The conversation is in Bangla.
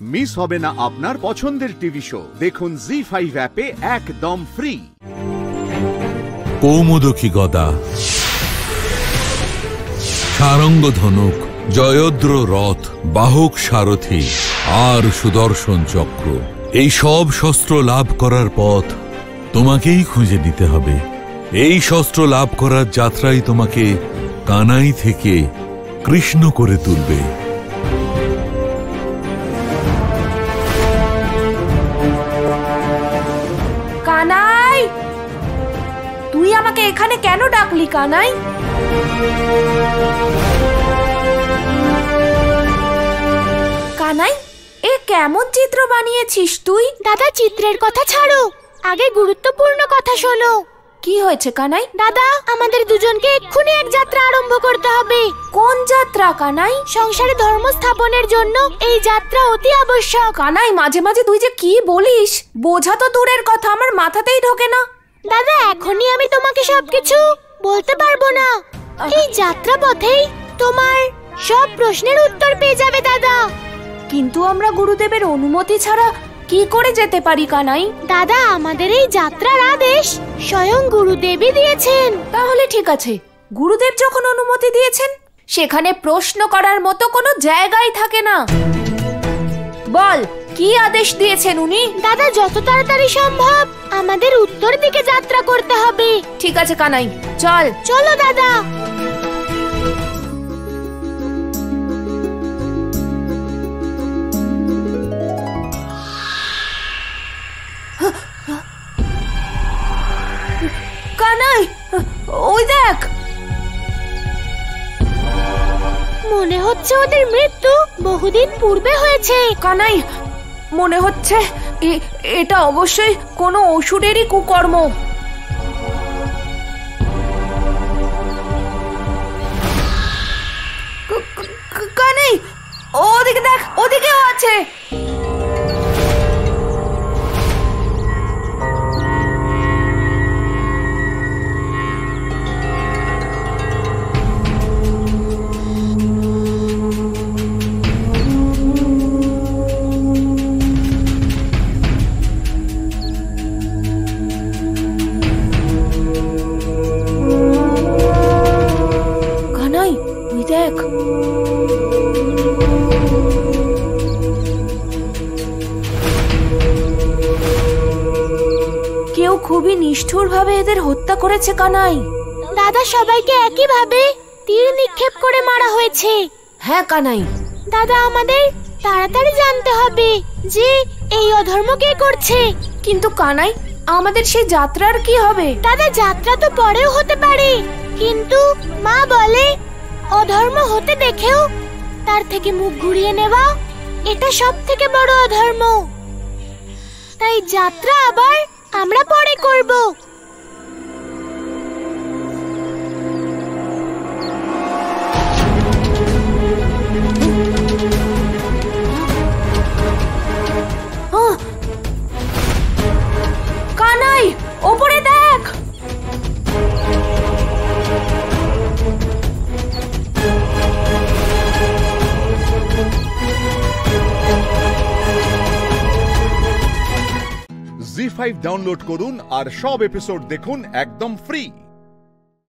মিস হবে না আপনার পছন্দের টিভি শো। দেখুন জি5 অ্যাপে একদম ফ্রি। কৌমুদকী গদা, সারঙ্গ ধনুক, জয়দ্র রথ, বাহক সারথি আর সুদর্শন চক্র, এই সব শস্ত্র লাভ করার পথ তোমাকেই খুঁজে নিতে হবে। এই শস্ত্র লাভ করার যাত্রাই তোমাকে কানাই থেকে কৃষ্ণ করে তুলবে। কানাই, তুই আমাকে এখানে কেন ডাকলি কানাই? কানাই, এ কেমন চিত্র বানিয়েছিস তুই? দাদা, চিত্রের কথা ছাড়ো, আগে গুরুত্বপূর্ণ কথা শোনো। কি হয়েছে কানাই? দাদা, আমাদের দুজনকে এক্ষুনি এক যাত্রা আরম্ভ করতে হবে। কোন যাত্রা কানাই? সংসারে ধর্ম স্থাপনের জন্য এই যাত্রা অতি আবশ্যক। কানাই, মাঝে মাঝে তুই যে কি বলিস, বোঝা তো দূরের কথা, আমার মাথাতেই ঢোকে না। দাদা, এখনই আমি তোমাকে সবকিছু বলতে পারবো না। এই যাত্রা পথেই তোমার সব প্রশ্নের উত্তর পেয়ে যাবে দাদা। কিন্তু আমরা গুরুদেবের অনুমতি ছাড়া কি করে যেতে পারি কানাই? দাদা, আমাদের এই যাত্রার আদেশ স্বয়ং গুরুদেবই দিয়েছেন। তাহলে ঠিক আছে, গুরুদেব যখন অনুমতি দিয়েছেন, সেখানে প্রশ্ন করার মতো কোনো জায়গাই থাকে না। বল, কি আদেশ দিয়েছেন উনি? দাদা, যত তাড়াতাড়ি সম্ভব আমাদের উত্তর দিকে যাত্রা করতে হবে। ঠিক আছে কানাই, চল। চলো দাদা। কানাই, ওই দেখ। মনে হচ্ছে ওদের মৃত্যু বহুদিন পূর্বে হয়েছে। কানাই, মনে হচ্ছে এটা অবশ্যই কোনো অসুরেরই কুকর্ম। কানাই, ওদিকে দেখ, ওদিকেও আছে। দেখ, কেউ খুবই নিষ্ঠুর ভাবে এদের হত্যা করেছে কানাই। দাদা, সবাইকে একই ভাবে তীর নিক্ষেপ করে মারা হয়েছে। হ্যাঁ কানাই। দাদা, আমাদের তাড়াতাড়ি জানতে হবে যে এই অধর্ম কে করছে। কিন্তু কানাই, আমাদের সেই যাত্রার কি হবে? দাদা, যাত্রা তো পরেও হতে পারে, কিন্তু মা বলে অধর্ম হতে দেখেও তার থেকে মুখ ঘুরিয়ে নেওয়া এটা সব থেকে বড় অধর্ম। তাই যাত্রা আবার আমরা পরে করব। কানাই, ওপরে দেখ। জি5 ডাউনলোড করুন আর সব এপিসোড দেখুন একদম ফ্রি।